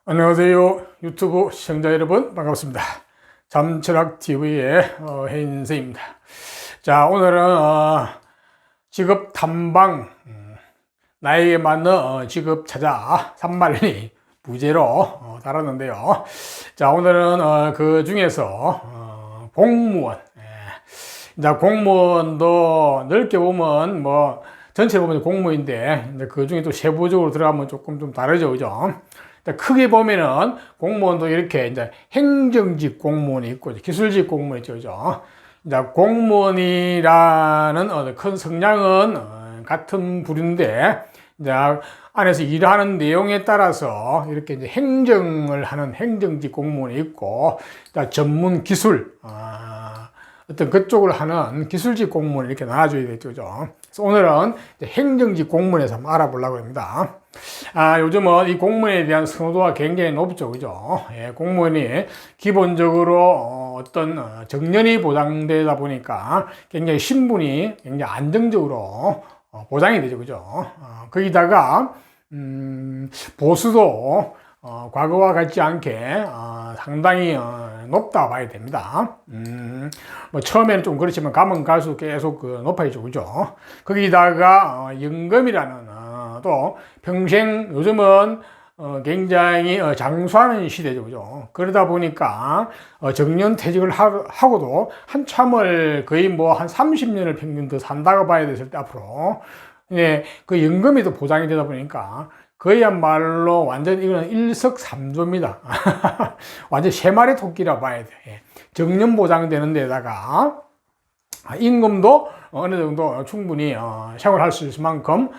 안녕하세요. 유튜브 시청자 여러분 반갑습니다. 잠철학TV의 해인세입니다. 자, 오늘은 직업 탐방, 나에게 맞는 직업 찾아 산만리 부제로 달았는데요. 자, 오늘은 그 중에서 공무원. 이제 공무원도 넓게 보면 전체로 보면 공무원인데 그 중에 또 세부적으로 들어가면 조금 좀 다르죠, 그죠? 크게 보면은 공무원도 이렇게 이제 행정직 공무원이 있고 기술직 공무원이 있죠, 그죠? 이제 공무원이라는 큰 성향은 같은 부류인데 이제 안에서 일하는 내용에 따라서 이렇게 이제 행정을 하는 행정직 공무원이 있고 전문 기술 어떤 그쪽을 하는 기술직 공무원을 이렇게 나눠줘야 되겠죠, 그죠? 그래서 오늘은 행정직 공무원에서 한번 알아보려고 합니다. 요즘은 이 공무원에 대한 선호도가 굉장히 높죠, 그죠? 예, 공무원이 기본적으로 어떤 정년이 보장되다 보니까 굉장히 신분이 굉장히 안정적으로 보장이 되죠, 그죠? 거기다가 보수도 과거와 같지 않게 상당히 높다 봐야 됩니다. 처음에는 좀 그렇지만 가면 갈수록 계속 높아지죠, 그죠? 거기다가 연금이라는 또 평생 요즘은 굉장히 장수하는 시대죠, 그죠? 그러다 보니까 정년퇴직을 하고도 한참을 거의 한 30년을 평균 더 산다고 봐야 됐을 때 앞으로 그 연금이 더 보장이 되다 보니까 그야말로 완전 이거는 일석삼조입니다. 완전 세 마리 토끼라 봐야 돼. 정년 보장되는 데다가 임금도 어느 정도 충분히 생활할 수 있을 만큼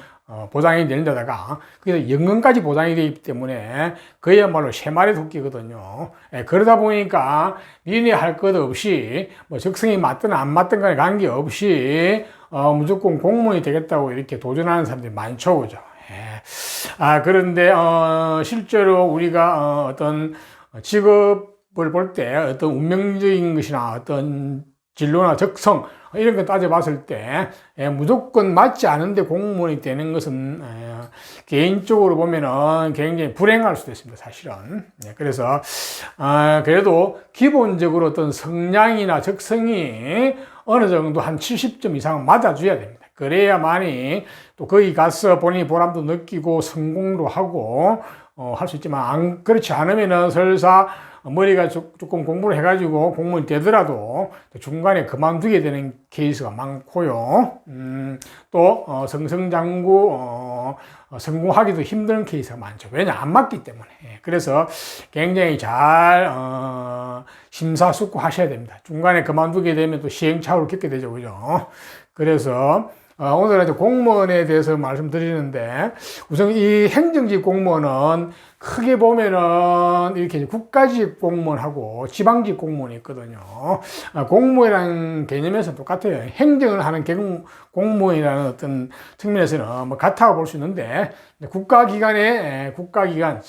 보장이 되는 데다가 그래서 연금까지 보장이 되기 때문에 그야말로 세 마리 토끼거든요. 그러다 보니까 니네 할 것 없이 적성이 맞든 안 맞든 간에 관계없이 무조건 공무원이 되겠다고 이렇게 도전하는 사람들이 많죠, 그죠? 그런데 실제로 우리가 어떤 직업을 볼 때 어떤 운명적인 것이나 어떤 진로나 적성 이런 거 따져봤을 때 무조건 맞지 않은데 공무원이 되는 것은 개인적으로 보면은 굉장히 불행할 수도 있습니다, 사실은. 그래서 그래도 기본적으로 어떤 성향이나 적성이 어느 정도 한 70점 이상 맞아줘야 됩니다. 그래야만이 또 거기 가서 본인이 보람도 느끼고 성공도 하고 할 수 있지만 그렇지 않으면은 설사 머리가 조금 공부를 해가지고 공무원이 되더라도 중간에 그만두게 되는 케이스가 많고요. 또 승승장구 성공하기도 힘든 케이스가 많죠. 왜냐 안 맞기 때문에. 그래서 굉장히 잘 심사숙고하셔야 됩니다. 중간에 그만두게 되면 또 시행착오를 겪게 되죠, 그죠? 그래서 오늘은 이제 공무원에 대해서 말씀드리는데 우선 이 행정직 공무원은 크게 보면은 이렇게 국가직 공무원하고 지방직 공무원이 있거든요. 공무원이라는 개념에서는 똑같아요. 행정을 하는 공무원이라는 어떤 측면에서는 같다고 볼 수 있는데 국가기관,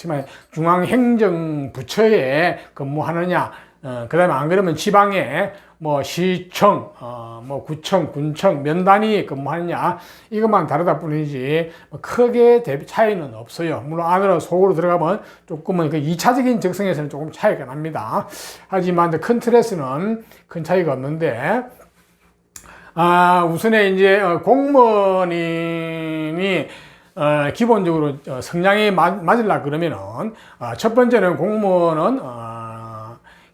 중앙행정부처에 근무하느냐, 그 다음에 안 그러면 지방에 시청, 구청, 군청, 면 단위에 근무하느냐, 이것만 다르다 뿐이지, 크게 차이는 없어요. 물론 안으로 속으로 들어가면 조금은 그 2차적인 적성에서는 조금 차이가 납니다. 하지만 큰 틀에서는 큰 차이가 없는데, 우선에 이제 공무원이 기본적으로 성향이 맞으려 그러면은, 첫 번째는 공무원은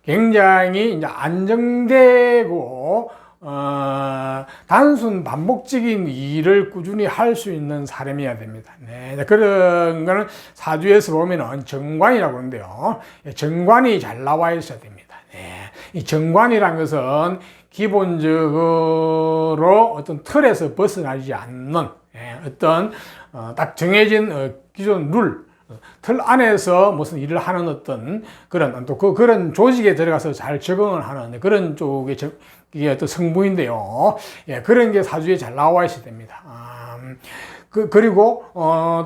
굉장히 이제 안정되고 단순 반복적인 일을 꾸준히 할 수 있는 사람이어야 됩니다. 그런 거는 사주에서 보면은 정관이라고 하는데요. 정관이 잘 나와 있어야 됩니다. 이 정관이라는 것은 기본적으로 어떤 틀에서 벗어나지 않는 어떤 딱 정해진 기존 룰, 틀 안에서 무슨 일을 하는 어떤 그런 그런 조직에 들어가서 잘 적응을 하는 그런 쪽의 이게 어떤 성부인데요. 그런 게 사주에 잘 나와 있어야 됩니다. 그리고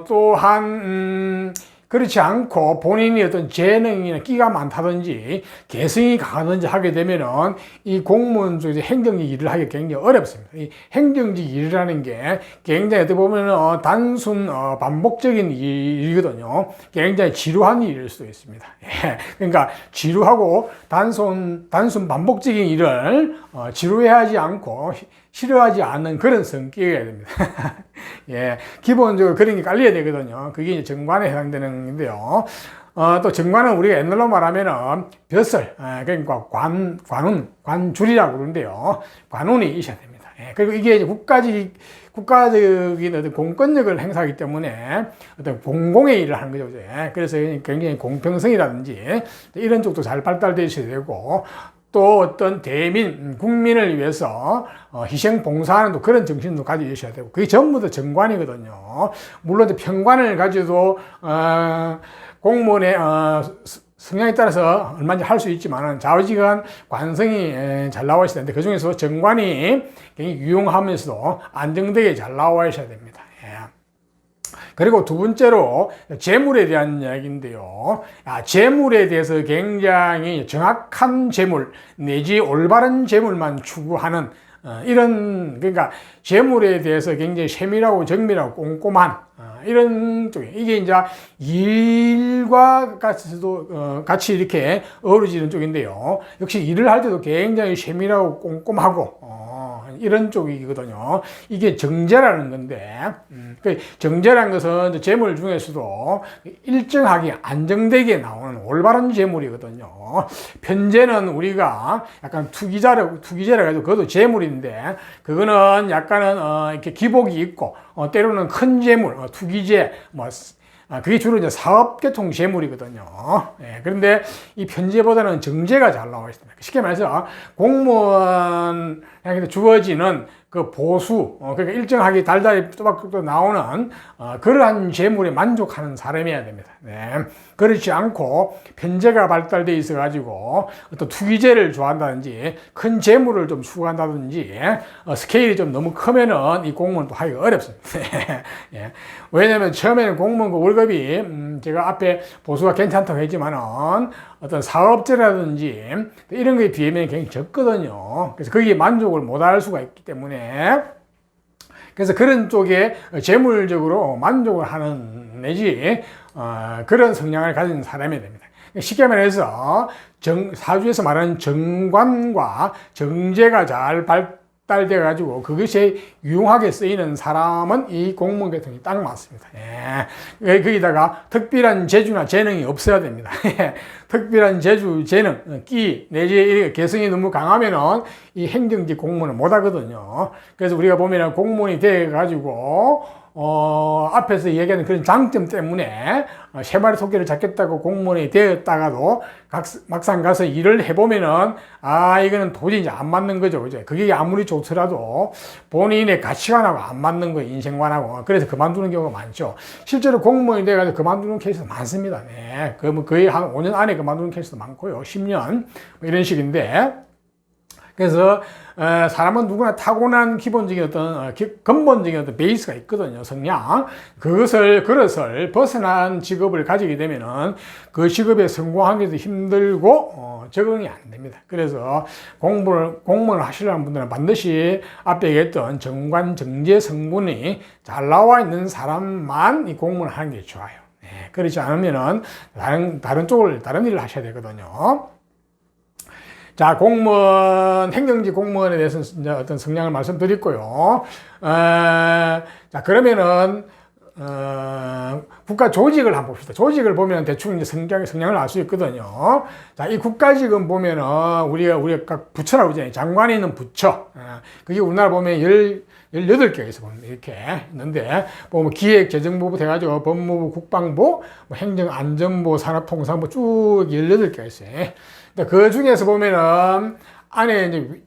또한 그렇지 않고 본인이 어떤 재능이나 끼가 많다든지 개성이 강하든지 하게 되면은 이 공무원 쪽에서 행정직 일을 하기 굉장히 어렵습니다. 이 행정직 일이라는 게 굉장히 어떻게 보면은 단순 반복적인 일이거든요. 굉장히 지루한 일일 수도 있습니다. 예. 그러니까 지루하고 단순 반복적인 일을 지루해하지 않고 싫어하지 않는 그런 성격이어야 됩니다. 예, 기본적으로 그런 게 깔려야 되거든요. 그게 이제 정관에 해당되는 건데요. 또 정관은 우리가 옛날로 말하면은 벼슬, 그러니까 관줄이라고 그러는데요. 관운이 있어야 됩니다. 예, 그리고 이게 이제 국가적인 어떤 공권력을 행사하기 때문에 어떤 공공의 일을 하는 거죠. 예, 그래서 굉장히 공평성이라든지 이런 쪽도 잘 발달되어 있어야 되고, 또 어떤 대민, 국민을 위해서 희생 봉사하는 또 그런 정신도 가지고 계셔야 되고, 그게 전부 다 정관이거든요. 물론 평관을 가지고 공무원의 성향에 따라서 얼마든지 할 수 있지만 좌우지간 관성이 잘 나와 있어야 되는데, 그 중에서 정관이 굉장히 유용하면서도 안정되게 잘 나와 있어야 됩니다. 그리고 두 번째로 재물에 대한 이야기인데요. 재물에 대해서 굉장히 정확한 재물 내지 올바른 재물만 추구하는 이런, 그러니까 재물에 대해서 굉장히 세밀하고 정밀하고 꼼꼼한 이런 쪽에, 이게 이제 일과 같이 이렇게 어우러지는 쪽인데요. 역시 일을 할 때도 굉장히 세밀하고 꼼꼼하고 이런 쪽이거든요. 이게 정제라는 건데, 정제라는 것은 재물 중에서도 일정하게 안정되게 나오는 올바른 재물이거든요. 편제는 우리가 약간 투기제라 가지고 그것도 재물인데, 그거는 약간은 이렇게 기복이 있고, 때로는 큰 재물, 투기제, 그게 주로 이제 사업계통 재물이거든요. 예, 그런데 이 편제보다는 정제가 잘 나와 있습니다. 쉽게 말해서 공무원에게 주어지는 그 보수, 그러니까 일정하게 달달이 또박또박 나오는 그러한 재물에 만족하는 사람이어야 됩니다. 네. 그렇지 않고 편제가 발달되어 있어가지고 어떤 투기제를 좋아한다든지 큰 재물을 좀 추구한다든지 스케일이 좀 너무 크면은 이 공무원도 하기가 어렵습니다. 예. 왜냐면 처음에는 공무원 그 월급이 제가 앞에 보수가 괜찮다고 했지만은 어떤 사업제라든지 이런 거에 비하면 굉장히 적거든요. 그래서 거기에 만족을 못할 수가 있기 때문에, 그래서 그런 쪽에 재물적으로 만족을 하는 내지 그런 성향을 가진 사람이 됩니다. 쉽게 말해서 사주에서 말하는 정관과 정제가 잘 발달돼 가지고 그것이 유용하게 쓰이는 사람은 이 공무원 계통이 딱 맞습니다. 예. 거기다가 특별한 재주나 재능이 없어야 됩니다. 특별한 재주, 재능, 끼 내지 개성이 너무 강하면은 이 행정직 공무원은 못 하거든요. 그래서 우리가 보면은 공무원이 돼 가지고 앞에서 얘기하는 그런 장점 때문에 세 마리 토끼를 잡겠다고 공무원이 되었다가도 막상 가서 일을 해보면은 이거는 도저히 이제 안 맞는 거죠. 그죠? 그게 아무리 좋더라도 본인의 가치관하고 안 맞는 거예요. 인생관하고. 그래서 그만두는 경우가 많죠. 실제로 공무원이 돼가지고 그만두는 케이스도 많습니다. 네. 거의 한 5년 안에 그만두는 케이스도 많고요. 10년. 이런 식인데. 그래서 사람은 누구나 타고난 기본적인 어떤 근본적인 어떤 베이스가 있거든요. 성향. 그것을 벗어난 직업을 가지게 되면은 그 직업에 성공하기도 힘들고 적응이 안 됩니다. 그래서 공무원을 하시려는 분들은 반드시 앞에 얘기했던 정관, 정제 성분이 잘 나와 있는 사람만 이 공무원을 하는 게 좋아요. 네, 그렇지 않으면은 다른 일을 하셔야 되거든요. 자, 행정직 공무원에 대해서는 이제 어떤 성향을 말씀드렸고요. 자, 그러면은, 국가 조직을 한번 봅시다. 조직을 보면 대충 이제 성향을 알 수 있거든요. 자, 이 국가직은 보면은, 우리가 각 부처라고 하잖아요. 장관이 있는 부처. 그게 우리나라 보면 18개가 있어 보면 이렇게 있는데, 보면 기획재정부부 돼가지고 법무부, 국방부, 행정안전부, 산업통상부 쭉 18개가 있어요. 그 중에서 보면은 안에 이제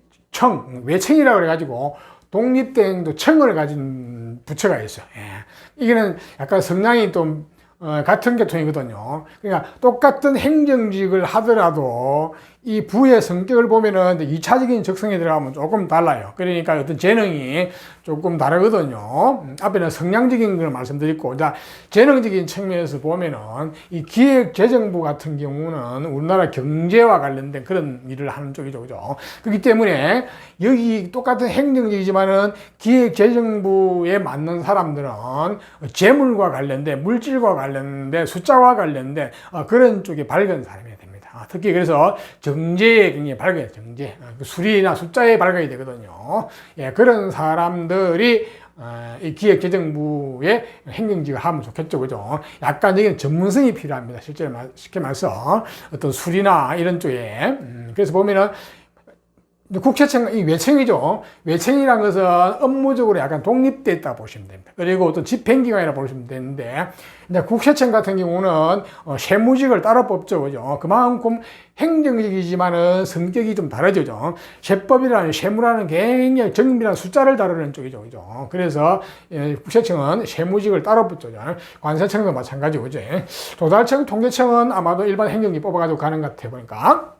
외청이라고 그래가지고 독립된 청을 가진 부처가 있어요. 예. 이게는 약간 성향이 좀 같은 계통이거든요. 그러니까 똑같은 행정직을 하더라도 이 부의 성격을 보면은 2차적인 적성에 들어가면 조금 달라요. 그러니까 어떤 재능이 조금 다르거든요. 앞에는 성향적인 걸 말씀드렸고, 자, 재능적인 측면에서 보면은 이 기획재정부 같은 경우는 우리나라 경제와 관련된 그런 일을 하는 쪽이죠. 그죠? 그렇기 때문에 여기 똑같은 행정직이지만은 기획재정부에 맞는 사람들은 재물과 관련된, 물질과 관련된, 숫자와 관련된 그런 쪽에 밝은 사람이 됩니다. 특히 그래서 정제에 굉장히 밝아요. 정제. 수리나 숫자에 밝아야 되거든요. 예, 그런 사람들이 이 기획재정부의 행정직을 하면 좋겠죠. 그죠? 약간 여기는 전문성이 필요합니다. 실제로 쉽게 말해서 어떤 수리나 이런 쪽에. 그래서 보면은 국세청, 이 외청이죠. 외청이라는 것은 업무적으로 약간 독립되어 있다 보시면 됩니다. 그리고 어떤 집행기관이라 보시면 되는데, 이제 국세청 같은 경우는 세무직을 따로 뽑죠. 그죠? 그만큼 행정직이지만은 성격이 좀 다르죠. 세법이라는, 세무라는 굉장히 정밀한 숫자를 다루는 쪽이죠. 그죠? 그래서 국세청은 세무직을 따로 뽑죠. 관세청도 마찬가지고, 그죠? 조달청, 통계청은 아마도 일반 행정직 뽑아가지고 가는 것 같아 보니까.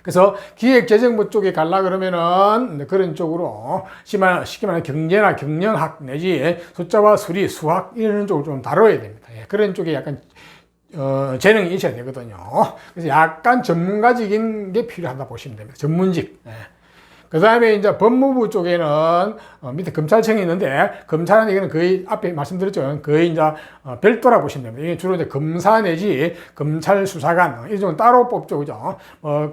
그래서 기획재정부 쪽에 갈라 그러면은 그런 쪽으로 쉽게 말하면 경제나 경영학 내지 숫자와 수리, 수학 이런 쪽을 좀 다뤄야 됩니다. 예, 그런 쪽에 약간 재능이 있어야 되거든요. 그래서 약간 전문가적인 게 필요하다 보시면 됩니다. 전문직. 예. 그 다음에 이제 법무부 쪽에는 밑에 검찰청이 있는데, 검찰은 이거는 거의 앞에 말씀드렸죠. 거의 이제 별도라 보시면 됩니다. 이게 주로 이제 검사 내지 검찰 수사관 이 정도 따로 뽑죠. 그죠?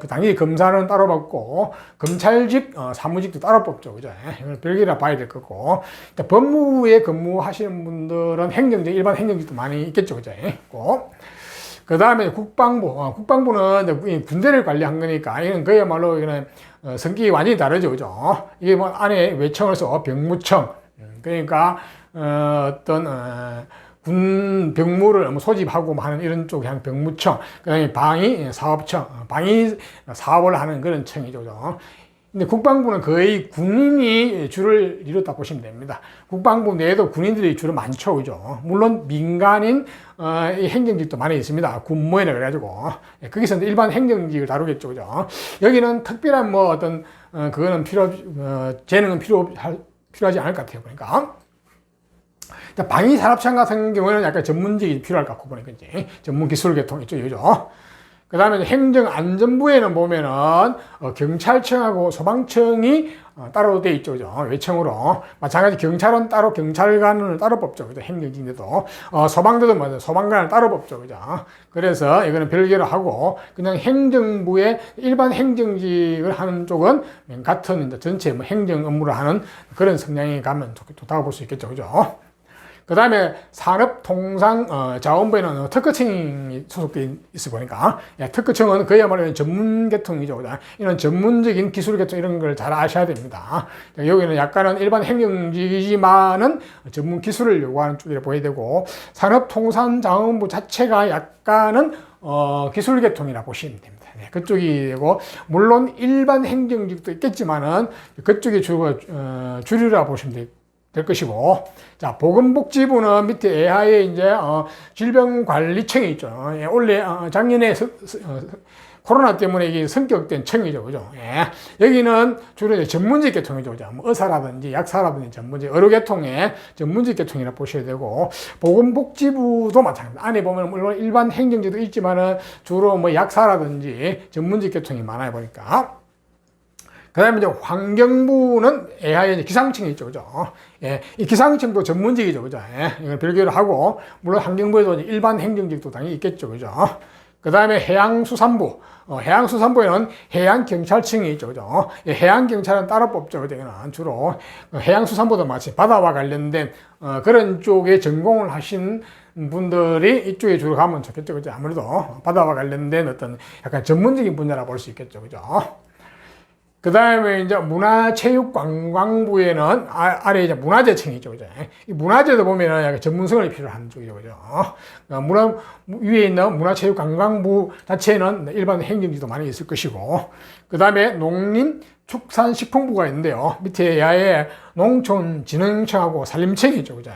당연히 검사는 따로 뽑고, 검찰직, 사무직도 따로 뽑죠. 그죠? 이건 별개라 봐야 될 거고. 법무부에 근무하시는 분들은 행정직, 일반 행정직도 많이 있겠죠. 그죠? 그 다음에 국방부는 이제 군대를 관리한 거니까, 이건 그야말로 이거는 성격이 완전히 다르죠. 그죠? 이게 뭐 안에 외청을 써, 병무청. 그러니까, 군 병무를 소집하고 하는 이런 쪽에 하는 병무청. 그 다음에 방위 사업청. 방위 사업을 하는 그런 청이죠. 그죠? 근데 국방부는 거의 군인이 주를 이뤘다 보시면 됩니다. 국방부 내에도 군인들이 주로 많죠. 그죠? 물론 민간인 행정직도 많이 있습니다. 군무원이라 그래가지고. 거기서 일반 행정직을 다루겠죠. 그죠? 여기는 특별한 뭐 어떤, 그거는 재능은 필요하지 않을 것 같아요. 그러니까. 방위산업청 같은 경우에는 약간 전문직이 필요할 것 같고 보니까 이제 전문기술계통 있죠. 그죠? 그 다음에 행정안전부에는 보면은 경찰청하고 소방청이 따로 돼 있죠. 그죠? 외청으로. 마찬가지 경찰은 따로 경찰관을 따로 뽑죠. 그죠? 행정직인데도. 소방대도 맞아요. 소방관을 따로 뽑죠. 그죠? 그래서 이거는 별개로 하고 그냥 행정부의 일반 행정직을 하는 쪽은 같은 이제 전체 뭐 행정 업무를 하는 그런 성향이 가면 좋다고 볼 수 있겠죠. 그죠? 그 다음에 산업통상자원부에는 특허청이 소속되어 있어 보니까, 특허청은 그야말로 전문계통이죠. 이런 전문적인 기술계통 이런 걸 잘 아셔야 됩니다. 여기는 약간은 일반 행정직이지만은 전문 기술을 요구하는 쪽이라 보여야 되고, 산업통상자원부 자체가 약간은 기술계통이라 보시면 됩니다. 그쪽이 되고, 물론 일반 행정직도 있겠지만은 그쪽이 주류라 보시면 됩니다. 될 것이고, 자, 보건복지부는 밑에 예하에 이제, 질병관리청이 있죠. 원래, 작년에 코로나 때문에 이게 성격된 청이죠. 그죠? 예. 여기는 주로 이제 전문직 계통이죠. 그죠? 뭐 의사라든지 약사라든지 전문직, 의료계통의 전문직 계통이라 보셔야 되고, 보건복지부도 마찬가지입니다. 안에 보면 물론 일반 행정직도 있지만은 주로 뭐 약사라든지 전문직 계통이 많아요. 보니까. 그 다음에 이제 환경부는 예하에 이제 기상청이 있죠. 그죠? 예. 이 기상청도 전문직이죠. 그죠? 예. 이걸 별개로 하고, 물론 환경부에도 이제 일반 행정직도 당연히 있겠죠. 그죠? 그 다음에 해양수산부. 해양수산부에는 해양경찰청이 있죠. 그죠? 예. 해양경찰은 따로 뽑죠. 그죠? 주로. 해양수산부도 마치 바다와 관련된, 그런 쪽에 전공을 하신 분들이 이쪽에 주로 가면 좋겠죠. 그죠? 아무래도 바다와 관련된 어떤 약간 전문적인 분야라 볼 수 있겠죠. 그죠? 그 다음에 이제 문화체육관광부에는 아래 이제 문화재청이죠. 그죠? 이 문화재도 보면은 약간 전문성이 필요한 쪽이죠. 그죠? 위에 있는 문화체육관광부 자체는 일반 행정직도 많이 있을 것이고, 그 다음에 농림축산식품부가 있는데요. 밑에 야에 농촌진흥청하고 산림청이 있죠. 그죠?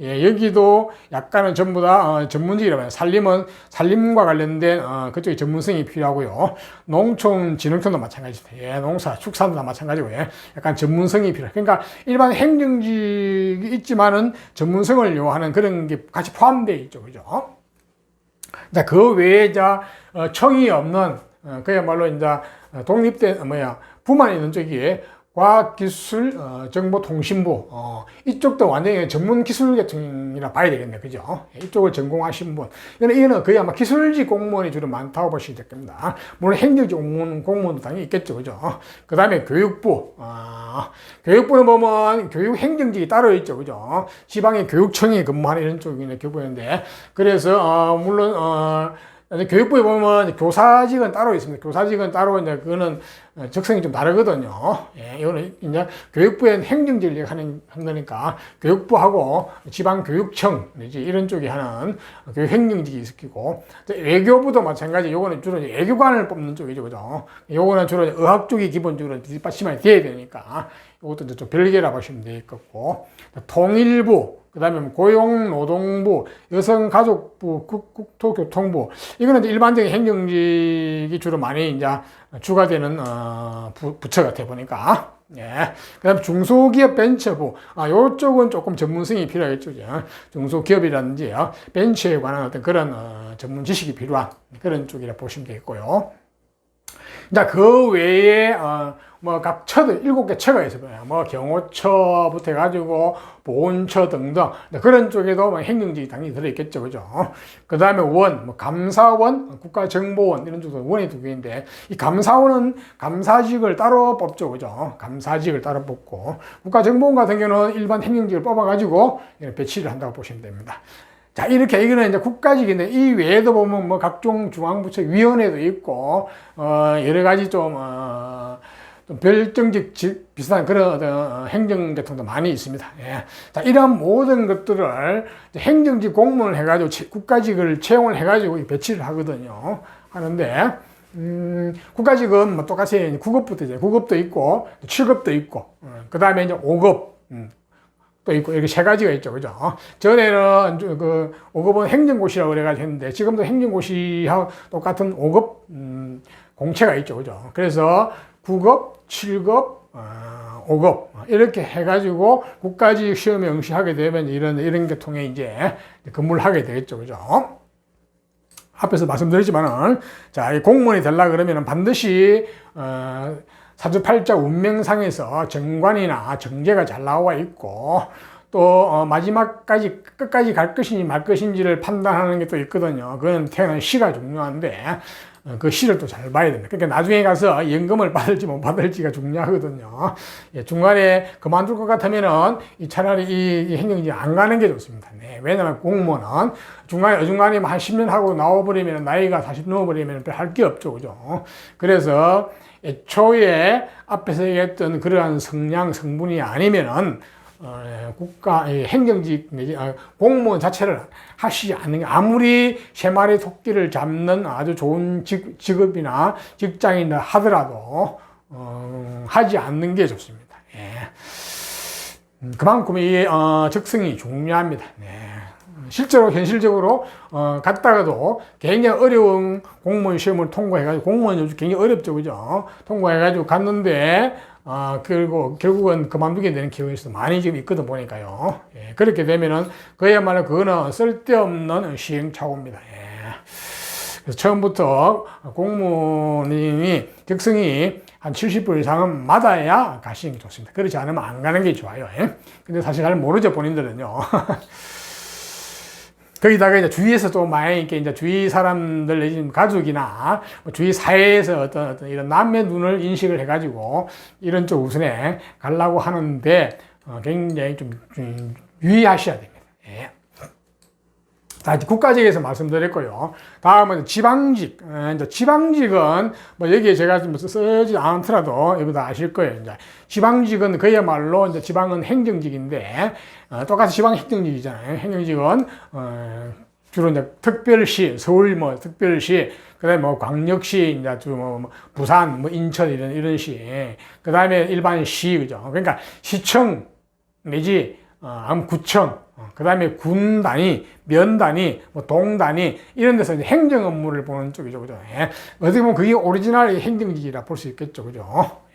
예, 여기도 약간은 전부 다 전문직이라고 해요. 산림과 관련된 그쪽에 전문성이 필요하고요. 농촌진흥청도 마찬가지입니다. 예, 농사, 축산도 다 마찬가지고, 예, 약간 전문성이 필요해요. 그러니까 일반 행정직이 있지만은 전문성을 요하는 그런 게 같이 포함되어 있죠. 그죠? 자, 그 외에 청이 없는, 그야말로 이제 독립된, 부만 있는 쪽이 과학기술, 정보통신부, 이쪽도 완전히 전문 기술 계통이라 봐야 되겠네. 그죠? 이쪽을 전공하신 분. 이거는 거의 아마 기술직 공무원이 주로 많다고 보시면 됩니다. 물론 행정직 공무원도 당연히 있겠죠. 그죠? 그 다음에 교육부. 교육부는 보면 교육행정직이 따로 있죠. 그죠? 지방의 교육청이 근무하는 이런 쪽이 교부인데, 그래서, 물론, 교육부에 보면 교사직은 따로 있습니다. 교사직은 따로 이제 그거는 적성이 좀 다르거든요. 예, 이거는 이제 교육부엔 행정직을 하는 거니까 교육부하고 지방교육청 이런 쪽이 하는 교육행정직이 있고, 외교부도 마찬가지. 요거는 주로 외교관을 뽑는 쪽이죠, 그죠? 요거는 주로 의학 쪽이 기본적으로 뒷받침이 돼야 되니까 이것도 이제 좀 별개라 보시면 되겠고, 통일부. 그 다음에 고용노동부, 여성가족부, 국토교통부. 이거는 이제 일반적인 행정직이 주로 많이 이제 주가 되는, 부처 같아 보니까. 예. 그 다음에 중소기업 벤처부. 요쪽은 조금 전문성이 필요하겠죠. 중소기업이라든지, 벤처에 관한 어떤 그런, 전문 지식이 필요한 그런 쪽이라 보시면 되겠고요. 자, 그 외에, 각 처들, 7개 처가 있어요. 경호처부터 해가지고, 보훈처 등등. 그런 쪽에도 행정직이 당연히 들어있겠죠. 그죠? 그 다음에 감사원, 국가정보원, 이런 쪽도 원이 2개인데, 이 감사원은 감사직을 따로 뽑죠. 그죠? 감사직을 따로 뽑고, 국가정보원 같은 경우는 일반 행정직을 뽑아가지고, 배치를 한다고 보시면 됩니다. 자, 이거는 이제 국가직인데, 이 외에도 보면 각종 중앙부처 위원회도 있고, 여러 가지 좀 별정직 비슷한 그런 행정계통도 많이 있습니다. 예. 자, 이런 모든 것들을 행정직 공무원을 해가지고 국가직을 채용을 해가지고 배치를 하거든요. 하는데, 국가직은 똑같이 9급부터 이제 9급도 있고, 7급도 있고, 그 다음에 이제 5급, 또 있고, 이렇게 3가지가 있죠. 그죠? 전에는 5급은 행정고시라고 그래가지고 했는데, 지금도 행정고시하고 똑같은 5급, 공채가 있죠. 그죠? 그래서 9급, 7급, 5급, 이렇게 해가지고 국가직 시험에 응시하게 되면 이런 계통에 이제 근무를 하게 되겠죠. 그죠? 앞에서 말씀드렸지만은, 자, 이 공무원이 되려고 그러면은 반드시, 사주팔자 운명상에서 정관이나 정제가 잘 나와 있고, 또 마지막까지 끝까지 갈 것인지 말 것인지를 판단하는 게 또 있거든요. 그건 태어난 시가 중요한데 그 시를 또 잘 봐야 됩니다. 그러니까 나중에 가서 연금을 받을지 못 받을지가 중요하거든요. 예, 중간에 그만둘 것 같으면은 차라리 이 행정직 안 가는 게 좋습니다. 네, 왜냐하면 공무원은 어중간에 한 10년 하고 나와버리면 나이가 40 넘어버리면 별 할 게 없죠. 그죠? 그래서 애초에 앞에서 얘기했던 그러한 성분이 아니면은 행정직 내지 공무원 자체를 하시지 않는 게, 아무리 3마리 토끼를 잡는 아주 좋은 직업이나 직장이나 하더라도 하지 않는 게 좋습니다. 예. 그만큼 이 적성이 중요합니다. 네. 현실적으로 갔다가도 굉장히 어려운 공무원 시험을 통과해가지고, 공무원 요즘 굉장히 어렵죠, 그죠? 통과해가지고 갔는데 그리고 결국은 그만두게 되는 경우가 많이 지금 있거든 보니까요. 예, 그렇게 되면은 그야말로 그거는 쓸데없는 시행착오입니다. 예. 그래서 처음부터 공무원이 적성이 한 70% 이상은 맞아야 가시는 게 좋습니다. 그렇지 않으면 안 가는 게 좋아요. 예? 근데 사실 잘 모르죠, 본인들은요. 거기다가 이제 주위에서 또 많이 이렇게 이제 주위 사람들 내지 가족이나 주위 사회에서 어떤 이런 남의 눈을 인식을 해가지고 이런 쪽 우선에 가려고 하는데 굉장히 좀 유의하셔야 됩니다. 예. 자, 국가직에서 말씀드렸고요. 다음은 지방직. 이제 지방직은 여기에 제가 좀 쓰지 않더라도 여러분 다 아실 거예요. 이제 지방직은 그야말로 이제 지방은 행정직인데 똑같이 지방 행정직이잖아요. 행정직은 주로 이제 특별시, 서울 특별시, 그다음에 광역시, 이제 부산, 인천 이런 시, 그다음에 일반 시, 그죠? 그러니까 시청 내지 구청, 그 다음에 군 단위, 면 단위, 뭐 동 단위 이런 데서 이제 행정 업무를 보는 쪽이죠, 그죠? 예. 어떻게 보면 그게 오리지널 행정직이라 볼 수 있겠죠, 그죠?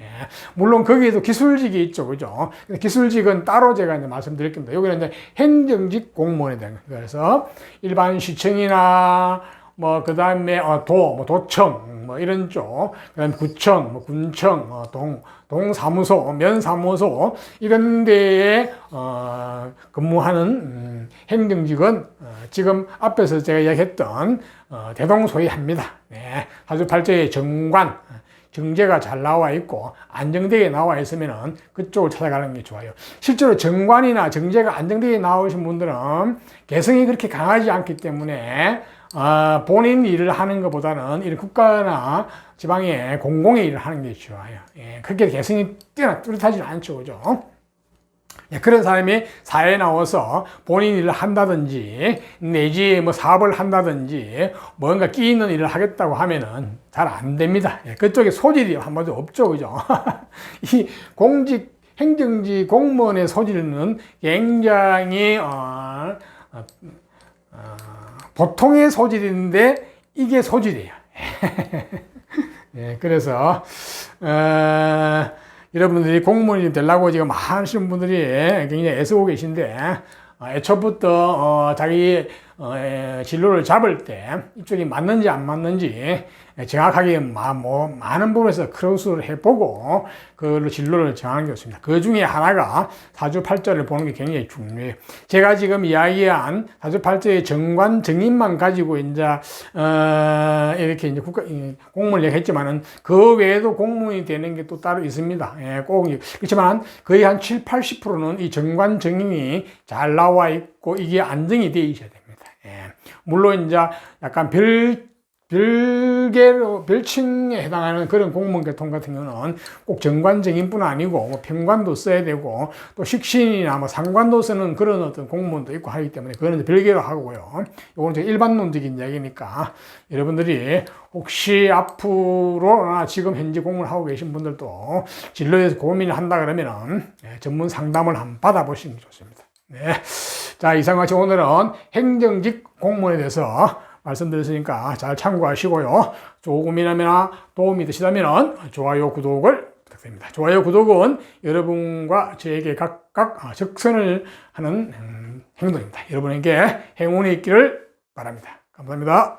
예. 물론 거기에도 기술직이 있죠, 그죠? 기술직은 따로 제가 이제 말씀드릴 겁니다. 여기는 이제 행정직 공무원에 대한 거예요. 그래서 일반 시청이나 뭐 그다음에 도청 뭐 이런 쪽, 그다음에 구청, 뭐 군청, 동사무소, 면사무소 이런 데에 근무하는 행정직은 지금 앞에서 제가 이야기했던 대동소이합니다. 네. 사주팔자의 정관, 정제가 잘 나와 있고 안정되게 나와 있으면은 그쪽을 찾아가는 게 좋아요. 실제로 정관이나 정제가 안정되게 나오신 분들은 개성이 그렇게 강하지 않기 때문에 본인 일을 하는 것보다는 이런 국가나 지방의 공공의 일을 하는 게 좋아요. 예, 그렇게 개성이 뚜렷하지 않죠, 그죠? 예, 그런 사람이 사회에 나와서 본인 일을 한다든지 내지 뭐 사업을 한다든지 뭔가 끼 있는 일을 하겠다고 하면은 잘 안 됩니다. 예, 그쪽에 소질이 한마디로 없죠, 그죠? 이 행정직 공무원의 소질은 굉장히 보통의 소질인데 이게 소질이에요. 예, 그래서 여러분들이 공무원이 되려고 지금 하시는 분들이 굉장히 애쓰고 계신데 애초부터 자기 진로를 잡을 때 이쪽이 맞는지 안 맞는지 정확하게 많은 부분에서 크로스를 해보고 그걸로 진로를 정하는 게 좋습니다. 그 중에 하나가 사주팔자를 보는 게 굉장히 중요해요. 제가 지금 이야기한 사주팔자의 정관 정인만 가지고 이제 이렇게 이제 공무원을 얘기했지만은 그 외에도 공무원이 되는 게 또 따로 있습니다. 예, 꼭 그렇지만 거의 한 70~80%는 이 정관 정인이 잘 나와 있고 이게 안정이 되어 있어야 됩니다. 예, 물론 이제 약간 별칭에 해당하는 그런 공무원 계통 같은 경우는 꼭 정관정인뿐 아니고 뭐 평관도 써야 되고 또 식신이나 뭐 상관도 쓰는 그런 어떤 공무원도 있고 하기 때문에 그거는 별개로 하고요. 이건 이제 일반론적인 이야기니까 여러분들이 혹시 앞으로 지금 현재 공무원을 하고 계신 분들도 진로에 대해서 고민을 한다 그러면은 전문 상담을 한번 받아보시는 게 좋습니다. 네. 자, 이상 같이 오늘은 행정직 공무원에 대해서 말씀드렸으니까 잘 참고하시고요. 조금이나마 도움이 되시다면 좋아요, 구독을 부탁드립니다. 좋아요, 구독은 여러분과 저에게 각각 적선을 하는 행동입니다. 여러분에게 행운이 있기를 바랍니다. 감사합니다.